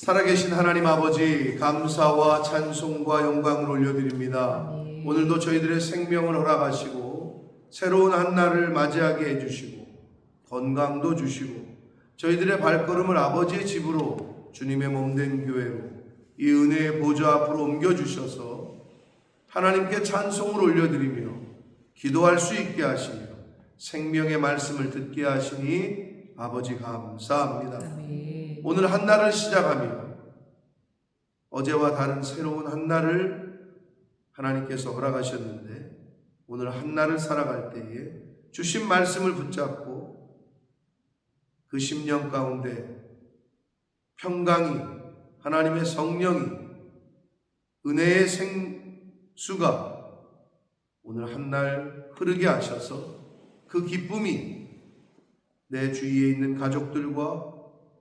살아계신 하나님 아버지, 감사와 찬송과 영광을 올려드립니다. 오늘도 저희들의 생명을 허락하시고 새로운 한 날을 맞이하게 해주시고 건강도 주시고 저희들의 발걸음을 아버지의 집으로, 주님의 몸된 교회로 이 은혜의 보좌 앞으로 옮겨주셔서 하나님께 찬송을 올려드리며 기도할 수 있게 하시며 생명의 말씀을 듣게 하시니 아버지 감사합니다. 오늘 한 날을 시작하며 어제와 다른 새로운 한 날을 하나님께서 허락하셨는데, 오늘 한 날을 살아갈 때에 주신 말씀을 붙잡고 그 심령 가운데 평강이, 하나님의 성령이, 은혜의 생수가 오늘 한 날 흐르게 하셔서 그 기쁨이 내 주위에 있는 가족들과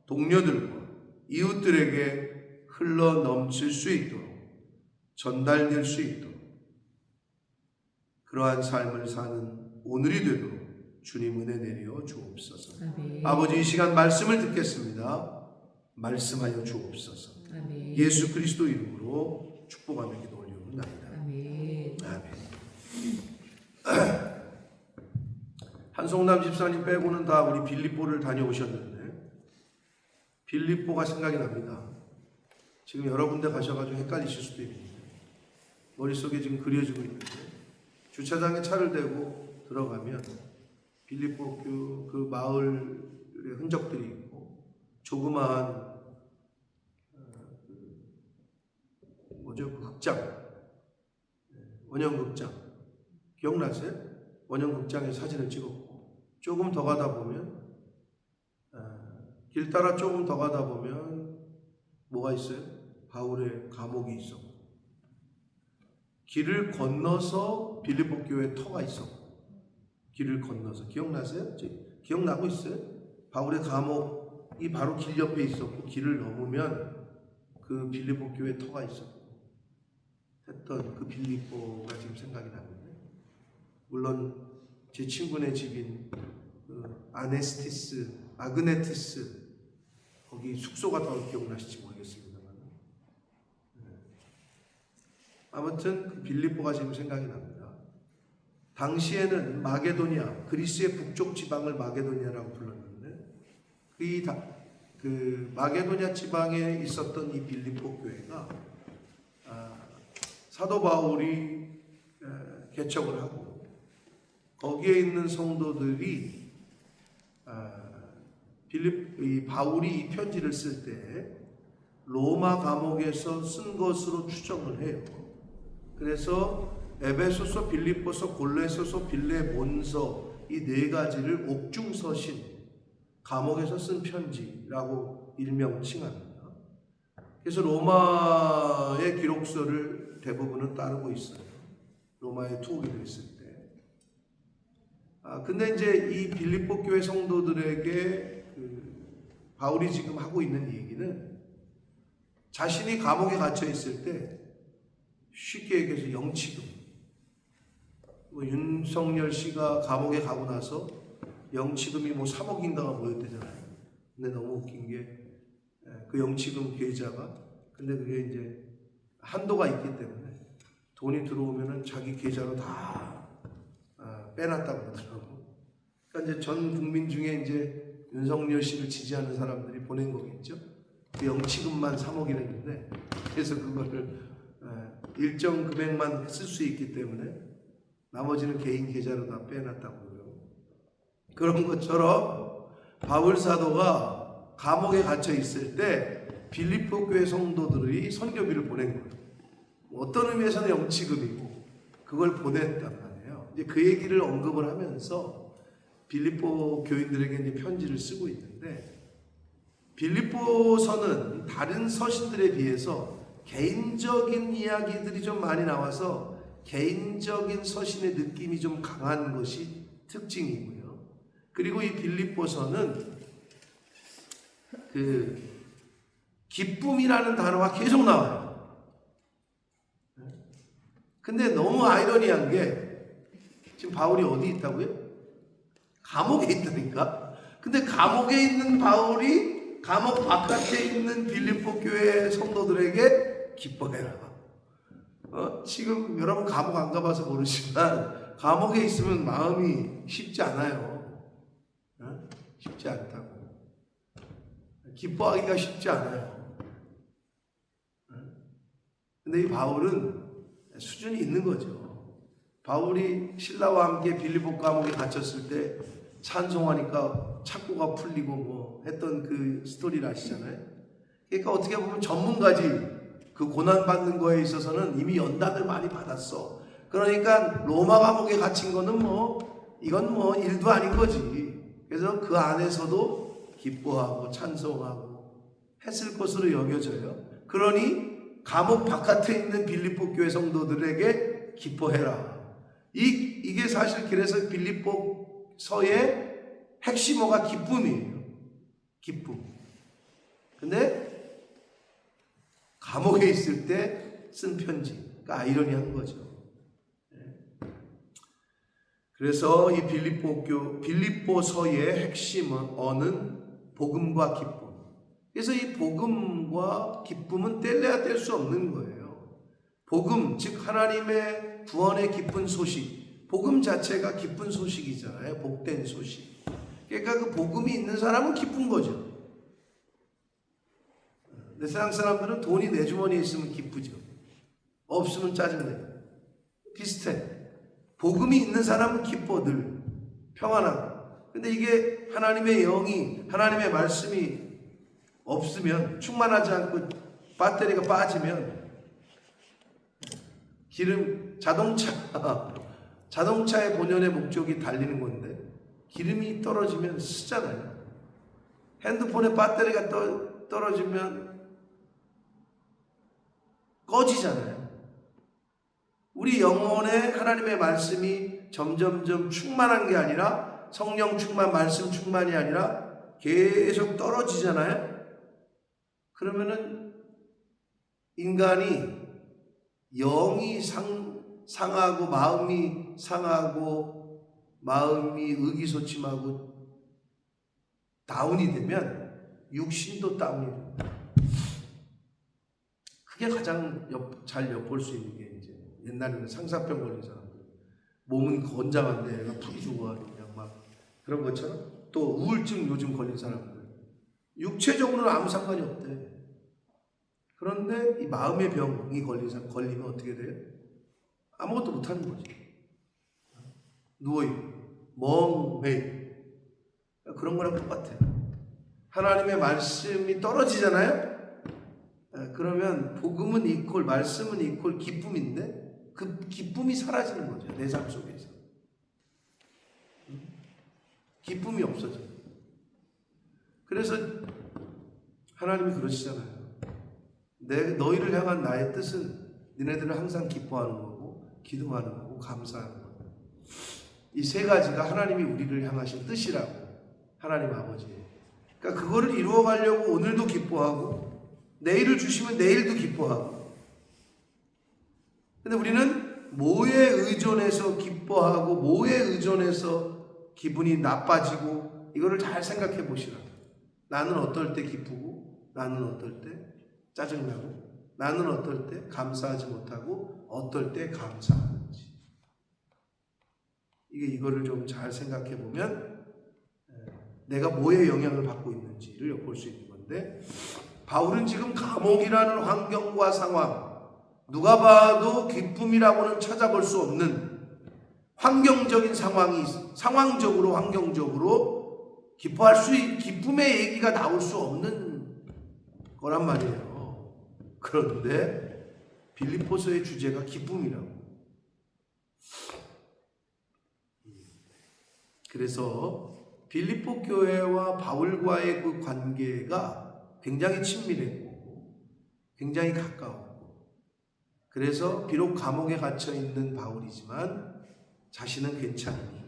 동료들과 이웃들에게 흘러 넘칠 수 있도록, 전달될 수 있도록 그러한 삶을 사는 오늘이 되도록 주님 은혜 내려 주옵소서. 아버지, 이 시간 말씀을 듣겠습니다. 말씀하여 주옵소서. 예수 그리스도 이름으로 축복하며 기도 올려옵나이다. 아멘. 한송남 집사님 빼고는 다 우리 빌립보를 다녀오셨는데 빌립보가 생각이 납니다. 지금 여러 군데 가셔가지고 헷갈리실 수도 있는데 머릿속에 지금 그려지고 있는데, 주차장에 차를 대고 들어가면 빌립보 그 마을의 흔적들이 있고 조그마한 그 극장, 원형극장 기억나세요? 원형극장에 사진을 찍었고, 조금 더 가다 보면 길 따라 조금 더 가다 보면 뭐가 있어요? 바울의 감옥이 있었고, 길을 건너서 빌립보 교회 터가 있었고, 길을 건너서 기억나세요? 기억나고 있어요? 바울의 감옥이 바로 길 옆에 있었고, 길을 넘으면 그 빌립보 교회 터가 있었고 했던 그 빌립보가 지금 생각이 나는데, 물론 제 친구네 집인 그 아그네티스 거기 숙소가 더 기억나실지 모르겠습니다만, 아무튼 그 빌립보가 지금 생각이 납니다. 당시에는 마게도니아, 그리스의 북쪽 지방을 마게도니아라고 불렀는데 그 마게도니아 지방에 있었던 이 빌립보 교회가 사도 바울이 개척을 하고 거기에 있는 성도들이 바울이 이 편지를 쓸 때 로마 감옥에서 쓴 것으로 추정을 해요. 그래서 에베소서, 빌립보서, 골로새서, 빌레몬서 이 네 가지를 옥중서신, 감옥에서 쓴 편지라고 일명 칭합니다. 그래서 로마의 기록서를 대부분은 따르고 있어요. 로마에 투옥이 됐을 때. 근데 이제 이 빌립보 교회 성도들에게 바울이 지금 하고 있는 얘기는, 자신이 감옥에 갇혀 있을 때 쉽게 얘기해서 영치금, 윤석열 씨가 감옥에 가고 나서 영치금이 3억인가가 모였대잖아요. 근데 너무 웃긴 게 그 영치금 계좌가, 근데 그게 이제 한도가 있기 때문에 돈이 들어오면은 자기 계좌로 다 빼놨다고 그러더라고. 그러니까 이제 전 국민 중에 이제 윤석열 씨를 지지하는 사람들이 보낸 거겠죠. 그 영치금만 3억이랬는데, 그래서 그거를 일정 금액만 쓸 수 있기 때문에 나머지는 개인 계좌로 다 빼놨다고 그러고, 그런 것처럼 바울 사도가 감옥에 갇혀 있을 때 빌립보 교회 성도들이 선교비를 보낸 거예요. 어떤 의미에서는 영치금이고 그걸 보냈단 말이에요. 이제 그 얘기를 언급을 하면서 빌립보 교인들에게 이제 편지를 쓰고 있는데, 빌립보서는 다른 서신들에 비해서 개인적인 이야기들이 좀 많이 나와서 개인적인 서신의 느낌이 좀 강한 것이 특징이고요. 그리고 이 빌립보서는 그 기쁨이라는 단어가 계속 나와요. 근데 너무 아이러니한 게, 지금 바울이 어디 있다고요? 감옥에 있다니까. 근데 감옥에 있는 바울이 감옥 바깥에 있는 빌립보 교회 성도들에게 기뻐해라. 지금 여러분 감옥 안 가봐서 모르지만 감옥에 있으면 마음이 쉽지 않아요. 쉽지 않다고. 기뻐하기가 쉽지 않아요. 근데 이 바울은 수준이 있는 거죠. 바울이 신라와 함께 빌립보 감옥에 갇혔을 때 찬송하니까 착고가 풀리고 뭐 했던 그 스토리를 아시잖아요. 그러니까 어떻게 보면 전문가지. 그 고난받는 거에 있어서는 이미 연단을 많이 받았어. 그러니까 로마 감옥에 갇힌 거는 뭐 이건 뭐 일도 아닌 거지. 그래서 그 안에서도 기뻐하고 찬송하고 했을 것으로 여겨져요. 그러니 감옥 바깥에 있는 빌립보 교회 성도들에게 기뻐해라. 이게 사실 그래서 빌립보서의 핵심어가 기쁨이에요. 기쁨. 근데 감옥에 있을 때 쓴 편지. 그러니까 아이러니한 거죠. 그래서 이 빌립보서의 핵심어는 복음과 기쁨. 그래서 이 복음과 기쁨은 뗄래야 뗄 수 없는 거예요. 복음, 즉 하나님의 구원의 기쁜 소식. 복음 자체가 기쁜 소식이잖아요. 복된 소식. 그러니까 그 복음이 있는 사람은 기쁜 거죠. 근데 세상 사람들은 돈이 내 주머니에 있으면 기쁘죠. 없으면 짜증내요. 비슷해. 복음이 있는 사람은 기뻐 늘. 평안하고. 근데 이게 하나님의 영이, 하나님의 말씀이 없으면, 충만하지 않고 배터리가 빠지면 자동차의 본연의 목적이 달리는 건데 기름이 떨어지면 쓰잖아요. 핸드폰의 배터리가 떨어지면 꺼지잖아요. 우리 영혼에 하나님의 말씀이 점점점 충만한 게 아니라 성령 충만, 말씀 충만이 아니라 계속 떨어지잖아요. 그러면은 인간이 영이 상하고 마음이 상하고 마음이 의기소침하고 다운이 되면 육신도 다운이 됩니다. 그게 가장 잘 엿볼 수 있는 게 이제 옛날에는 상사병 걸린 사람들, 몸은 건장한데 애가 푹이 죽어가지고 그냥 막 그런 것처럼, 또 우울증 요즘 걸린 사람들 육체적으로는 아무 상관이 없대. 그런데 이 마음의 병이 걸리면 어떻게 돼요? 아무것도 못하는 거지. 누워있고 멍해. 그런 거랑 똑같아요. 하나님의 말씀이 떨어지잖아요. 그러면 복음은 이퀄, 말씀은 이퀄 기쁨인데 그 기쁨이 사라지는 거죠. 내 삶 속에서 기쁨이 없어져요. 그래서 하나님이 그러시잖아요. 너희를 향한 나의 뜻은 너네들을 항상 기뻐하는 거고 기도하는 거고 감사하는 거고, 이 세 가지가 하나님이 우리를 향하신 뜻이라고. 하나님 아버지. 그러니까 그거를 이루어 가려고 오늘도 기뻐하고 내일을 주시면 내일도 기뻐하고. 근데 우리는 뭐에 의존해서 기뻐하고 뭐에 의존해서 기분이 나빠지고, 이거를 잘 생각해 보시라. 나는 어떨 때 기쁘고 나는 어떨 때 짜증나고 나는 어떨 때 감사하지 못하고 어떨 때 감사하는지. 이거를 좀 잘 생각해 보면 내가 뭐에 영향을 받고 있는지를 엿볼 수 있는 건데, 바울은 지금 감옥이라는 환경과 상황, 누가 봐도 기쁨이라고는 찾아볼 수 없는 환경적인 상황적으로 환경적으로 기쁨의 얘기가 나올 수 없는 거란 말이에요. 그런데 빌립보서의 주제가 기쁨이라고. 그래서 빌립보 교회와 바울과의 그 관계가 굉장히 친밀했고 굉장히 가까웠고, 그래서 비록 감옥에 갇혀 있는 바울이지만 자신은 괜찮으니,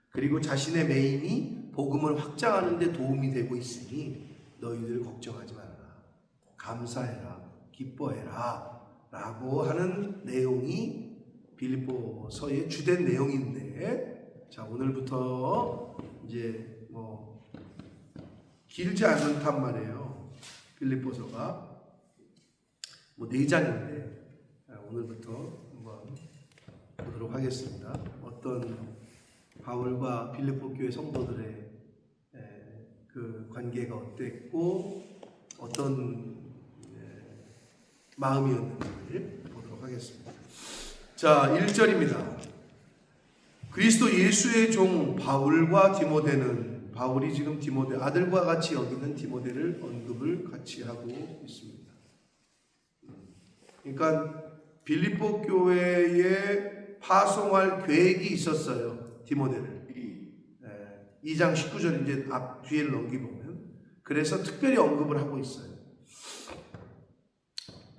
그리고 자신의 메인이 복음을 확장하는 데 도움이 되고 있으니 너희들 걱정하지 말라, 감사해라, 기뻐해라 라고 하는 내용이 빌립보서의 주된 내용인데, 자 오늘부터 이제 길지 않단 말이에요. 빌립보서가 뭐 4장인데 오늘부터 한번 보도록 하겠습니다. 어떤 바울과 빌립보 교회 성도들의 그 관계가 어땠고 어떤 마음이었는지를 보도록 하겠습니다. 자, 1절입니다. 그리스도 예수의 종 바울과 디모데는, 바울이 지금 디모데 아들과 같이 여기는 디모데를 언급을 같이 하고 있습니다. 그러니까 빌립보 교회에 파송할 계획이 있었어요. 디모데를. 2장 19절 이제 앞 뒤를 넘기보면 그래서 특별히 언급을 하고 있어요.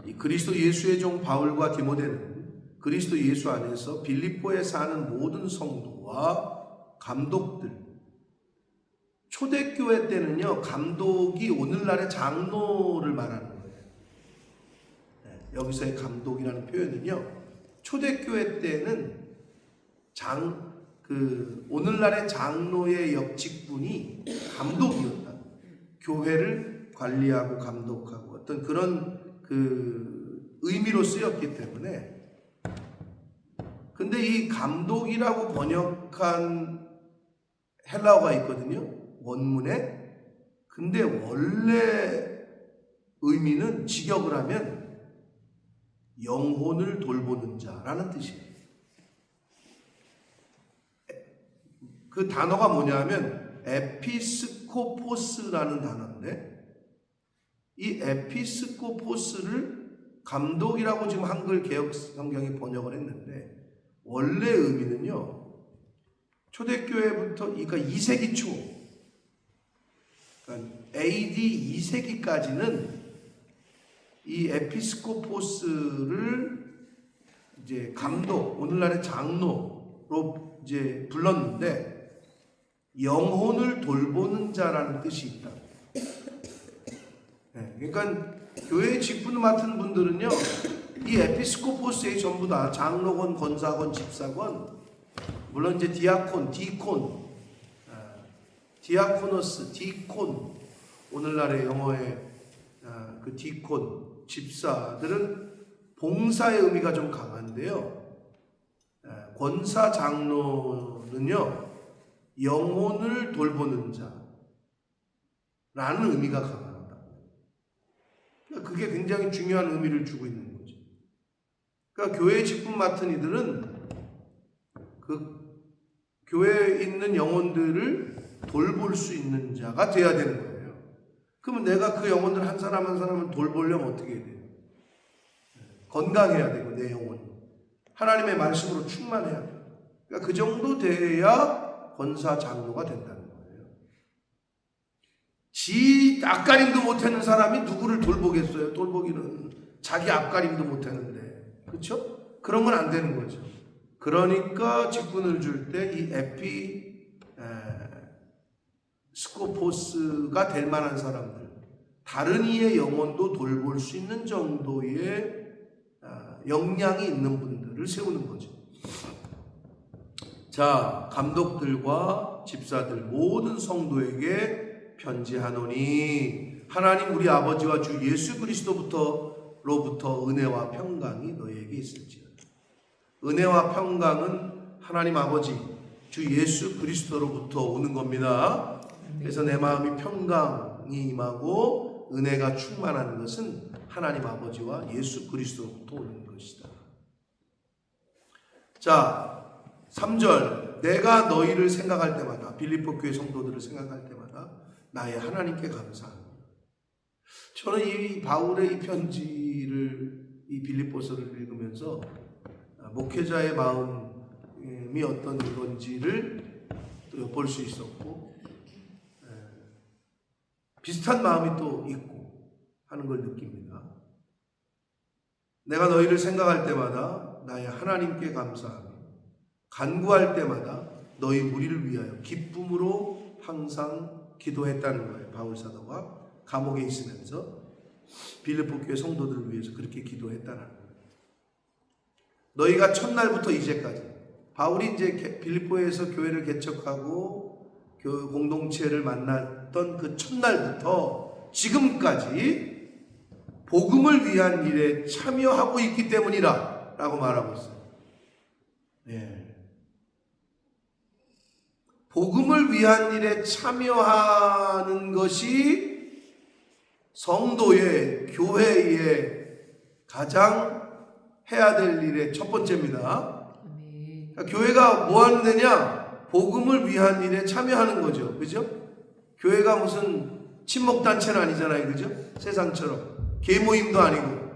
이 그리스도 예수의 종 바울과 디모데는 그리스도 예수 안에서 빌립보에 사는 모든 성도와 감독들, 초대교회 때는요 감독이 오늘날의 장로를 말하는 거예요. 여기서의 감독이라는 표현은요 초대교회 때는 오늘날의 장로의 역직분이 감독이었다. 교회를 관리하고 감독하고 어떤 그런 그 의미로 쓰였기 때문에. 근데 이 감독이라고 번역한 헬라어가 있거든요. 원문에. 근데 원래 의미는 직역을 하면 영혼을 돌보는 자라는 뜻이에요. 그 단어가 뭐냐면 에피스코포스라는 단어인데 이 에피스코포스를 감독이라고 지금 한글 개역 성경이 번역을 했는데 원래 의미는요 초대교회부터 그러니까 2세기 초 그러니까 AD 2세기까지는 이 에피스코포스를 이제 감독 오늘날의 장로로 이제 불렀는데 영혼을 돌보는 자라는 뜻이 있다. 그러니까 교회의 직분을 맡은 분들은요, 이 에피스코포스의 전부 다 장로건, 권사건, 집사건, 물론 이제 디아콘, 디아코노스, 디콘, 오늘날의 영어의 그 디콘, 집사들은 봉사의 의미가 좀 강한데요. 권사, 장로는요, 영혼을 돌보는 자라는 의미가 강하다. 그게 굉장히 중요한 의미를 주고 있는 거죠. 그러니까 교회의 직분 맡은 이들은 그 교회에 있는 영혼들을 돌볼 수 있는 자가 돼야 되는 거예요. 그러면 내가 그 영혼들 한 사람 한 사람을 돌보려면 어떻게 해야 돼요? 건강해야 되고 내 영혼이 하나님의 말씀으로 충만해야 돼요. 그러니까 그 정도 돼야 권사 장로가 된다는 거예요. 지 앞가림도 못하는 사람이 누구를 돌보겠어요? 돌보기는 자기 앞가림도 못하는데, 그렇죠? 그런 건 안 되는 거죠. 그러니까 직분을 줄 때 이 스코포스가 될 만한 사람들, 다른 이의 영혼도 돌볼 수 있는 정도의 역량이 있는 분들을 세우는 거죠. 자, 감독들과 집사들 모든 성도에게 편지하노니 하나님 우리 아버지와 주 예수 그리스도로부터 은혜와 평강이 너희에게 있을지어다. 은혜와 평강은 하나님 아버지 주 예수 그리스도로부터 오는 겁니다. 그래서 내 마음이 평강이 임하고 은혜가 충만한 것은 하나님 아버지와 예수 그리스도로부터 오는 것이다. 자, 3절 내가 너희를 생각할 때마다 빌립보 교회 성도들을 생각할 때마다 나의 하나님께 감사합니다. 저는 이 바울의 이 편지를 이 빌립보서를 읽으면서 목회자의 마음이 어떤 건지를 또 엿볼 수 있었고 비슷한 마음이 또 있고 하는 걸 느낍니다. 내가 너희를 생각할 때마다 나의 하나님께 감사하며 간구할 때마다 너희 무리를 위하여 기쁨으로 항상 기도했다는 거예요. 바울 사도가 감옥에 있으면서 빌립보 교회 성도들을 위해서 그렇게 기도했다는 거예요. 너희가 첫날부터 이제까지 바울이 이제 빌립보에서 교회를 개척하고 공동체를 만날 갔던 그 첫날부터 지금까지 복음을 위한 일에 참여하고 있기 때문이라 라고 말하고 있어요. 예. 복음을 위한 일에 참여하는 것이 성도의, 교회의 가장 해야 될 일의 첫 번째입니다. 그러니까 교회가 뭐 하는 데냐? 복음을 위한 일에 참여하는 거죠. 그죠? 교회가 무슨 친목단체는 아니잖아요. 그죠? 세상처럼. 계모임도 아니고,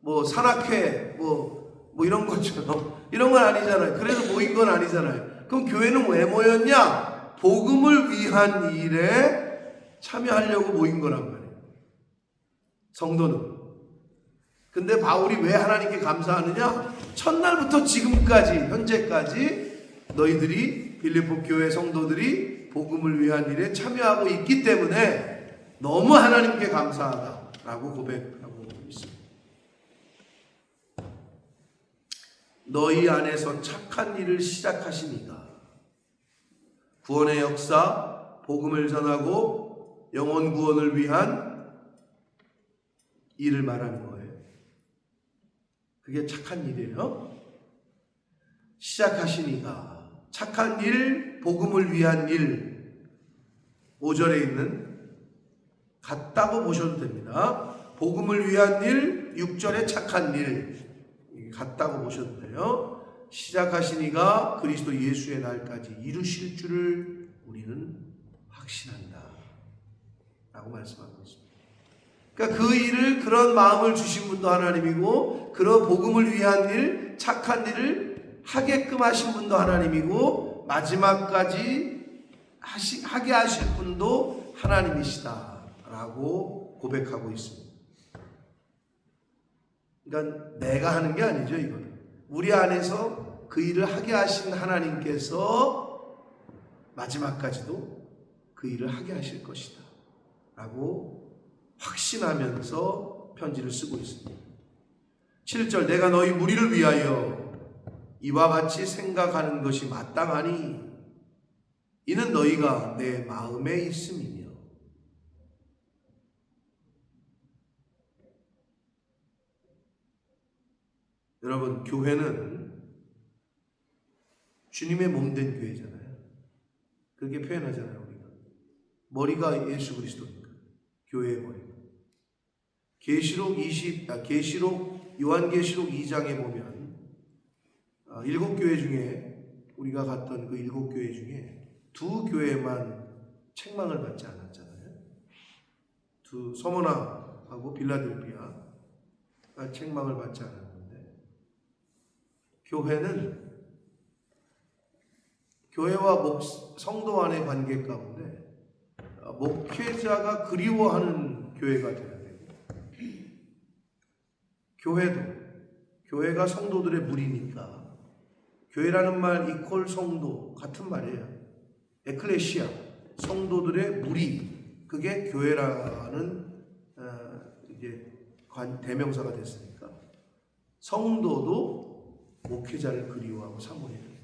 뭐 산악회, 뭐 이런 것처럼. 이런 건 아니잖아요. 그래서 모인 건 아니잖아요. 그럼 교회는 왜 모였냐? 복음을 위한 일에 참여하려고 모인 거란 말이에요. 성도는. 근데 바울이 왜 하나님께 감사하느냐? 첫날부터 지금까지, 현재까지 너희들이 빌립보 교회 성도들이 복음을 위한 일에 참여하고 있기 때문에 너무 하나님께 감사하다라고 고백하고 있습니다. 너희 안에서 착한 일을 시작하시니까 구원의 역사, 복음을 전하고 영혼 구원을 위한 일을 말하는 거예요. 그게 착한 일이에요. 시작하시니까 착한 일, 복음을 위한 일 5절에 있는 같다고 보셔도 됩니다. 복음을 위한 일 6절에 착한 일 같다고 보셔도 돼요. 시작하시니가 그리스도 예수의 날까지 이루실 줄을 우리는 확신한다 라고 말씀하고 있습니다. 그러니까 그 일을, 그런 마음을 주신 분도 하나님이고, 그런 복음을 위한 일, 착한 일을 하게끔 하신 분도 하나님이고, 마지막까지 하게 하실 분도 하나님이시다라고 고백하고 있습니다. 그러니까 내가 하는 게 아니죠, 이거는. 우리 안에서 그 일을 하게 하신 하나님께서 마지막까지도 그 일을 하게 하실 것이다 라고 확신하면서 편지를 쓰고 있습니다. 7절, 내가 너희 무리를 위하여 이와 같이 생각하는 것이 마땅하니 이는 너희가 내 마음에 있음이며. 여러분, 교회는 주님의 몸된 교회잖아요. 그렇게 표현하잖아요. 우리가 머리가 예수 그리스도니까 교회의 머리가. 요한계시록 2장에 보면 7교회 중에, 우리가 갔던 그 7교회 중에 2교회만 책망을 받지 않았잖아요. 서머나하고 빌라델피아 책망을 받지 않았는데, 교회는 교회와 성도 간의 관계 가운데 목회자가 그리워하는 교회가 되어야 되고, 교회가 성도들의 무리니까, 교회라는 말 이퀄 성도 같은 말이에요. 에클레시아, 성도들의 무리, 그게 교회라는 이제 대명사가 됐으니까 성도도 목회자를 그리워하고 사모해야 돼요.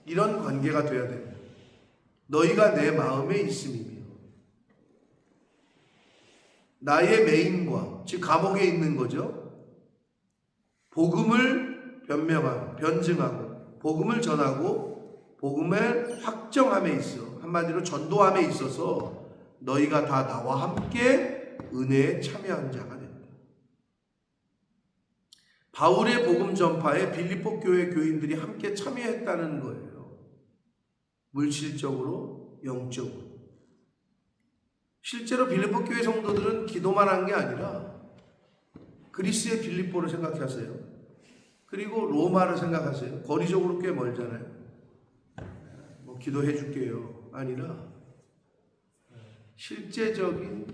이런 관계가 되어야 됩니다. 너희가 내 마음에 있음이며, 나의 메인과, 즉 감옥에 있는 거죠. 복음을 변증하고 복음을 전하고 복음을 확정함에 있어, 한마디로 전도함에 있어서 너희가 다 나와 함께 은혜에 참여한 자가 된다. 바울의 복음 전파에 빌립보 교회 교인들이 함께 참여했다는 거예요. 물질적으로, 영적으로. 실제로 빌립보 교회 성도들은 기도만 한 게 아니라 그리스의 빌립보를 생각하세요. 그리고 로마를 생각하세요. 거리적으로 꽤 멀잖아요. 뭐 기도해 줄게요 아니라 실제적인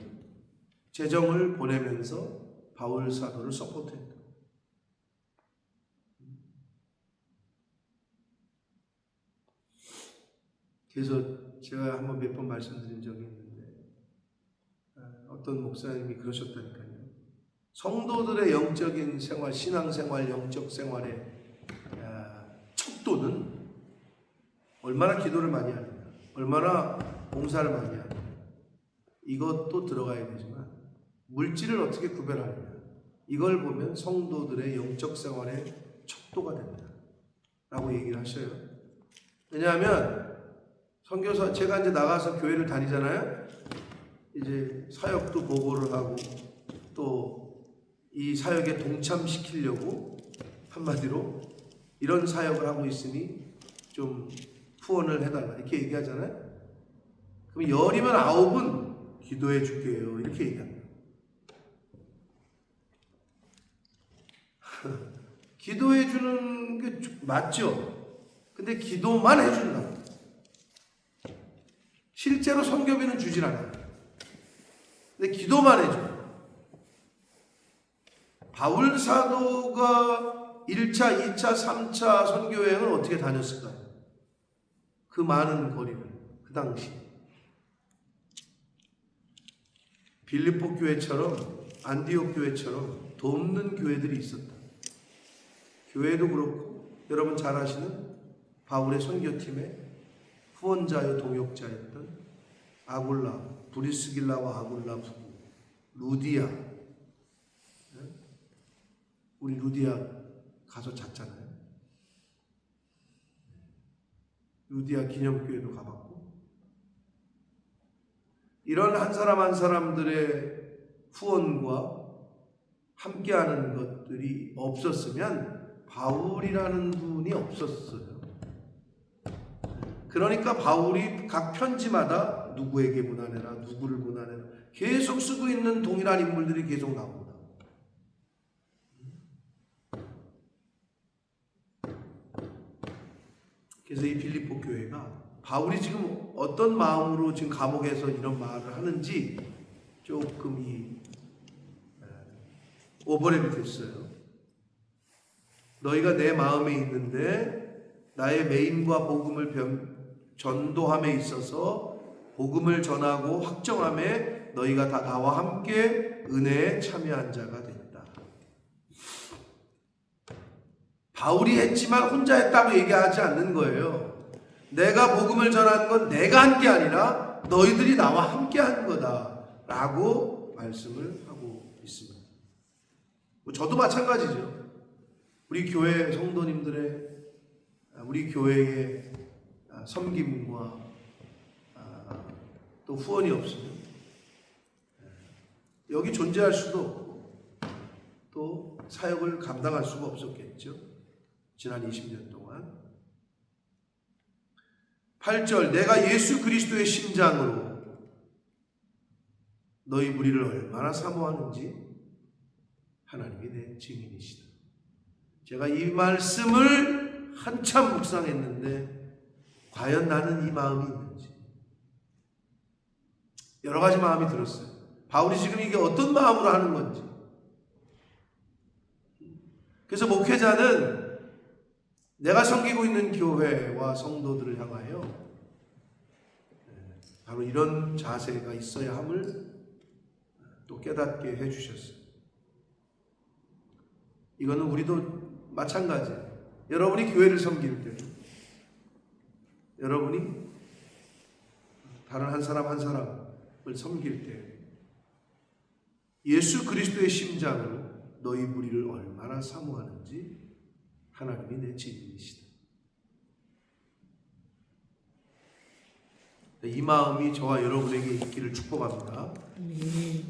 재정을 보내면서 바울 사도를 서포트했다. 그래서 제가 한번 몇 번 말씀드린 적이 있는데, 어떤 목사님이 그러셨다니까요. 성도들의 영적인 생활, 신앙생활, 영적 생활의 척도는 얼마나 기도를 많이 하느냐, 얼마나 봉사를 많이 하느냐, 이것도 들어가야 되지만 물질을 어떻게 구별하느냐, 이걸 보면 성도들의 영적 생활의 척도가 된다 라고 얘기를 하셔요. 왜냐하면 선교사, 제가 이제 나가서 교회를 다니잖아요. 이제 사역도 보고를 하고 또 이 사역에 동참시키려고 한마디로 이런 사역을 하고 있으니 좀 후원을 해달라 이렇게 얘기하잖아요. 그럼 10이면 9은 기도해 줄게요 이렇게 얘기합니다. 기도해 주는 게 맞죠? 근데 기도만 해준다. 실제로 선교비는 주질 않아요. 근데 기도만 해줘요. 바울 사도가 1차, 2차, 3차 선교여행을 어떻게 다녔을까요? 그 많은 거리를 그 당시 빌립보 교회처럼 안디옥 교회처럼 돕는 교회들이 있었다. 교회도 그렇고 여러분 잘 아시는 바울의 선교팀의 후원자여 동역자였던 아굴라, 브리스길라와 아굴라 부부 루디아, 우리 루디아 가서 잤잖아요. 루디아 기념교회도 가봤고, 이런 한 사람 한 사람들의 후원과 함께하는 것들이 없었으면 바울이라는 분이 없었어요. 그러니까 바울이 각 편지마다 누구에게 문안해라, 누구를 문안해라 계속 쓰고 있는 동일한 인물들이 계속 나옵니다. 그래서 이 빌립보 교회가 바울이 지금 어떤 마음으로 지금 감옥에서 이런 말을 하는지 조금 오버랩이 됐어요. 너희가 내 마음에 있는데 나의 메임과 복음을 전도함에 있어서 복음을 전하고 확정함에 너희가 다 나와 함께 은혜에 참여한 자가 됐다. 바울이 했지만 혼자 했다고 얘기하지 않는 거예요. 내가 복음을 전하는 건 내가 한 게 아니라 너희들이 나와 함께 한 거다 라고 말씀을 하고 있습니다. 저도 마찬가지죠. 우리 교회 성도님들의 우리 교회의 섬김과 또 후원이 없으면 여기 존재할 수도 없고 또 사역을 감당할 수가 없었겠죠. 지난 20년 동안. 8절 내가 예수 그리스도의 심장으로 너희 무리를 얼마나 사모하는지 하나님이 내 증인이시다. 제가 이 말씀을 한참 묵상했는데 과연 나는 이 마음이 있는지 여러 가지 마음이 들었어요. 바울이 지금 이게 어떤 마음으로 하는 건지. 그래서 목회자는 내가 섬기고 있는 교회와 성도들을 향하여 바로 이런 자세가 있어야 함을 또 깨닫게 해주셨어요. 이거는 우리도 마찬가지예요. 여러분이 교회를 섬길 때, 여러분이 다른 한 사람 한 사람을 섬길 때 예수 그리스도의 심장으로 너희 무리를 얼마나 사모하는지 하나님이 내 증인이시다. 이 마음이 저와 여러분에게 있기를 축복합니다.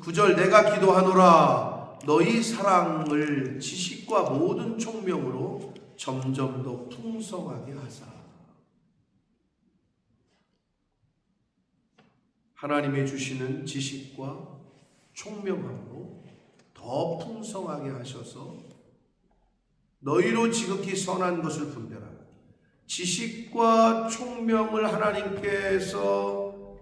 9절 내가 기도하노라 너희 사랑을 지식과 모든 총명으로 점점 더 풍성하게 하사. 하나님의 주시는 지식과 총명함으로 더 풍성하게 하셔서 너희로 지극히 선한 것을 분별하라. 지식과 총명을 하나님께서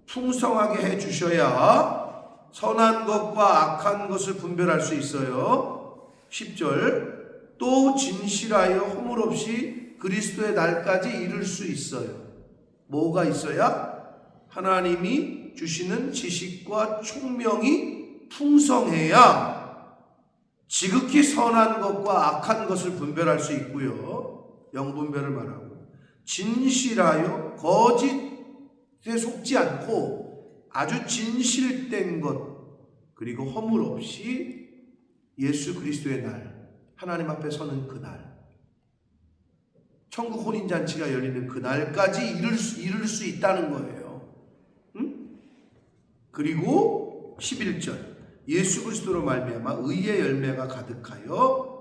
풍성하게 해주셔야 선한 것과 악한 것을 분별할 수 있어요. 10절 또 진실하여 허물 없이 그리스도의 날까지 이룰 수 있어요. 뭐가 있어야? 하나님이 주시는 지식과 총명이 풍성해야 지극히 선한 것과 악한 것을 분별할 수 있고요. 영분별을 말하고 진실하여 거짓에 속지 않고 아주 진실된 것 그리고 허물 없이 예수 그리스도의 날, 하나님 앞에 서는 그날, 천국 혼인잔치가 열리는 그날까지 이룰 수 있다는 거예요. 응? 그리고 11절 예수 그리스도로 말미암아 의의 열매가 가득하여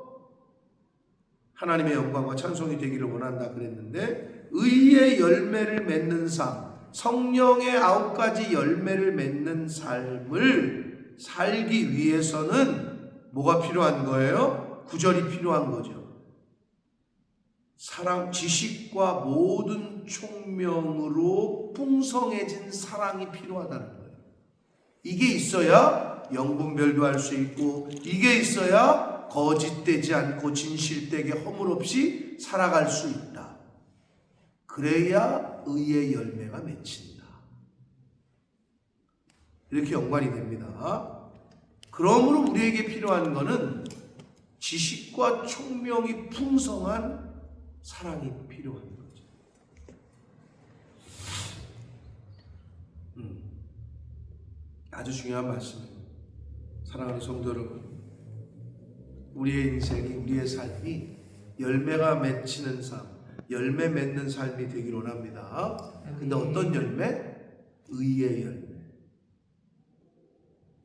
하나님의 영광과 찬송이 되기를 원한다 그랬는데, 의의 열매를 맺는 삶, 성령의 9가지 열매를 맺는 삶을 살기 위해서는 뭐가 필요한 거예요? 9절이 필요한 거죠. 사랑, 지식과 모든 총명으로 풍성해진 사랑이 필요하다는 거예요. 이게 있어야 영분별도 할 수 있고, 이게 있어야 거짓되지 않고 진실되게 허물 없이 살아갈 수 있다. 그래야 의의 열매가 맺힌다. 이렇게 연관이 됩니다. 그러므로 우리에게 필요한 것은 지식과 총명이 풍성한 사랑이 필요한 거죠. 아주 중요한 말씀입니다. 사랑하는 성도 여러분, 우리의 인생이, 우리의 삶이 열매가 맺히는 삶, 열매 맺는 삶이 되길 원합니다. 근데 어떤 열매? 의의 열매.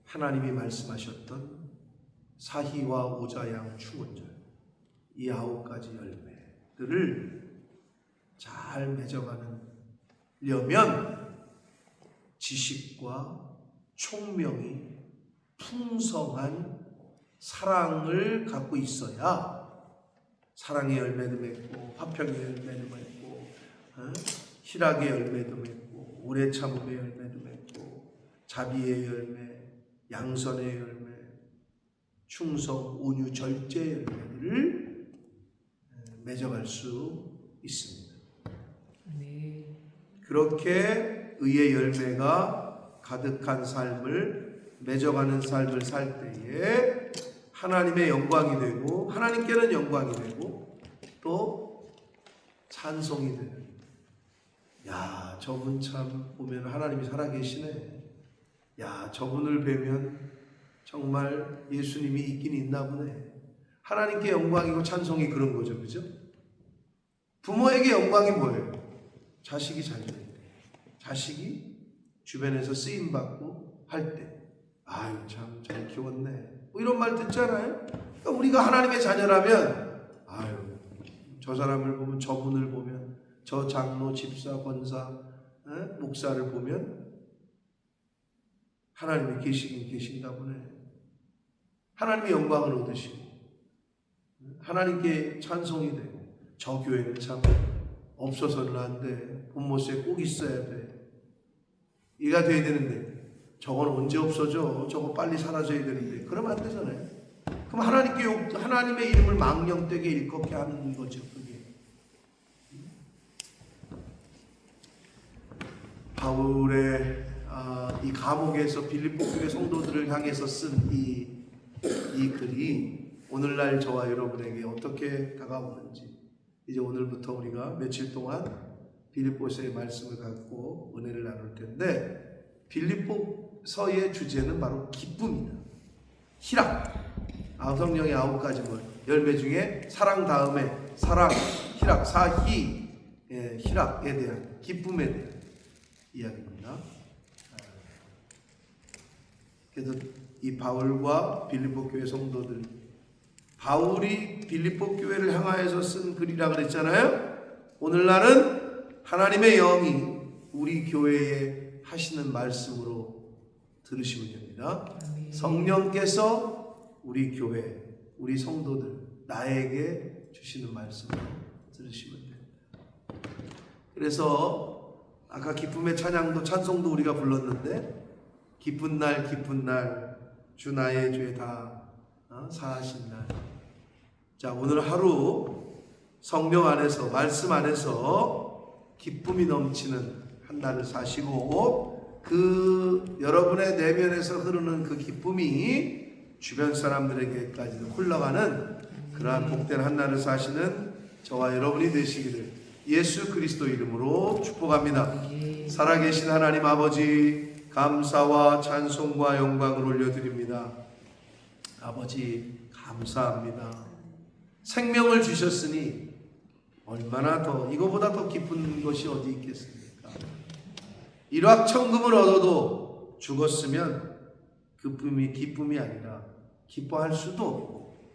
하나님이 말씀하셨던 사희와 오자양 추원절, 이 9가지 열매들을 잘 맺어가려면 지식과 총명이 풍성한 사랑을 갖고 있어야 사랑의 열매도 맺고, 화평의 열매도 맺고, 희락의 열매도 맺고, 오래 참음의 열매도 맺고, 자비의 열매, 양선의 열매, 충성, 온유, 절제의 열매를 맺어갈 수 있습니다. 네. 그렇게 의의 열매가 가득한 삶을 맺어가는 삶을 살 때에 하나님의 영광이 되고, 하나님께는 영광이 되고, 또 찬송이 되는, 야, 저분 참 보면 하나님이 살아계시네, 야, 저분을 뵈면 정말 예수님이 있긴 있나 보네. 하나님께 영광이고 찬송이 그런 거죠. 그죠? 부모에게 영광이 뭐예요? 자식이 잘 될 때, 자식이 주변에서 쓰임받고 할 때, 아유 참 잘 키웠네, 뭐 이런 말 듣잖아요. 그러니까 우리가 하나님의 자녀라면, 아유 저 사람을 보면, 저분을 보면, 저 장로, 집사, 권사, 목사를 보면 하나님이 계시긴 계신가 보네. 하나님의 영광을 얻으시고 하나님께 찬송이 되고, 저 교회는 참 없어서는 안 돼, 본모습에 꼭 있어야 돼, 이가 돼야 되는데 저건 언제 없어져, 저거 빨리 사라져야 되는데, 그러면 안 되잖아요. 그럼 하나님의 이름을 망령되게 일컫게 하는 거죠. 그게 바울의 이 감옥에서 빌립보 교회 성도들을 향해서 쓴 이 글이 오늘날 저와 여러분에게 어떻게 다가오는지, 이제 오늘부터 우리가 며칠 동안 빌립보서의 말씀을 갖고 은혜를 나눌 텐데, 빌립보서의 주제는 바로 기쁨이다. 희락. 성령의 9가지 열매 중에 사랑 다음에 사랑, 희락, 사희, 희락에 대한, 기쁨에 대한 이야기입니다. 그래서 이 바울과 빌립보 교회 성도들, 바울이 빌립보 교회를 향하여서 쓴 글이라 그랬잖아요. 오늘날은 하나님의 영이 우리 교회에 하시는 말씀으로 들으시면 됩니다. 성령께서 우리 교회, 우리 성도들, 나에게 주시는 말씀으로 들으시면 됩니다. 그래서 아까 기쁨의 찬양도, 찬송도 우리가 불렀는데, 기쁜 날 기쁜 날 주 나의 죄 다 사하신 날. 자, 오늘 하루 성령 안에서, 말씀 안에서 기쁨이 넘치는 한 날을 사시고, 그 여러분의 내면에서 흐르는 그 기쁨이 주변 사람들에게까지도 흘러가는 그러한 복된 한 날을 사시는 저와 여러분이 되시기를 예수 그리스도 이름으로 축복합니다. 살아계신 하나님 아버지, 감사와 찬송과 영광을 올려드립니다. 아버지 감사합니다. 생명을 주셨으니 얼마나 더 이거보다 더 기쁜 것이 어디 있겠습니까? 일확천금을 얻어도 죽었으면 기쁨이 아니라 기뻐할 수도 없고,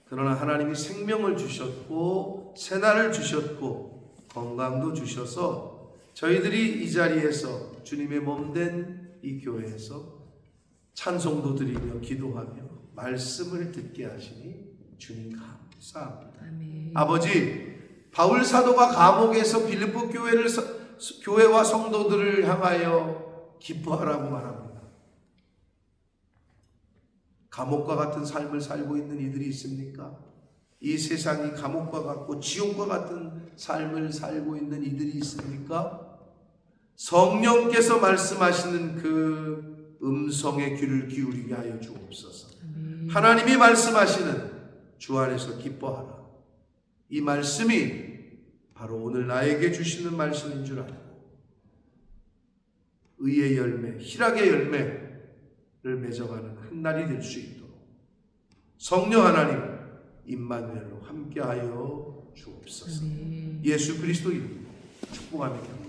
그러나 하나님이 생명을 주셨고 새날을 주셨고 건강도 주셔서 저희들이 이 자리에서 주님의 몸된 이 교회에서 찬송도 드리며 기도하며 말씀을 듣게 하시니 주님 감사합니다. 아멘. 아버지, 바울 사도가 감옥에서 빌립보 교회와 성도들을 향하여 기뻐하라고 말합니다. 감옥과 같은 삶을 살고 있는 이들이 있습니까? 이 세상이 감옥과 같고 지옥과 같은 삶을 살고 있는 이들이 있습니까? 성령께서 말씀하시는 그 음성의 귀를 기울이게 하여 주옵소서. 아멘. 하나님이 말씀하시는 주 안에서 기뻐하라. 이 말씀이 바로 오늘 나에게 주시는 말씀인 줄 알고 의의 열매, 희락의 열매를 맺어가는 한 날이 될 수 있도록 성령 하나님 임마누엘로 함께하여 주옵소서. 아멘. 예수 그리스도 이름으로 축복하며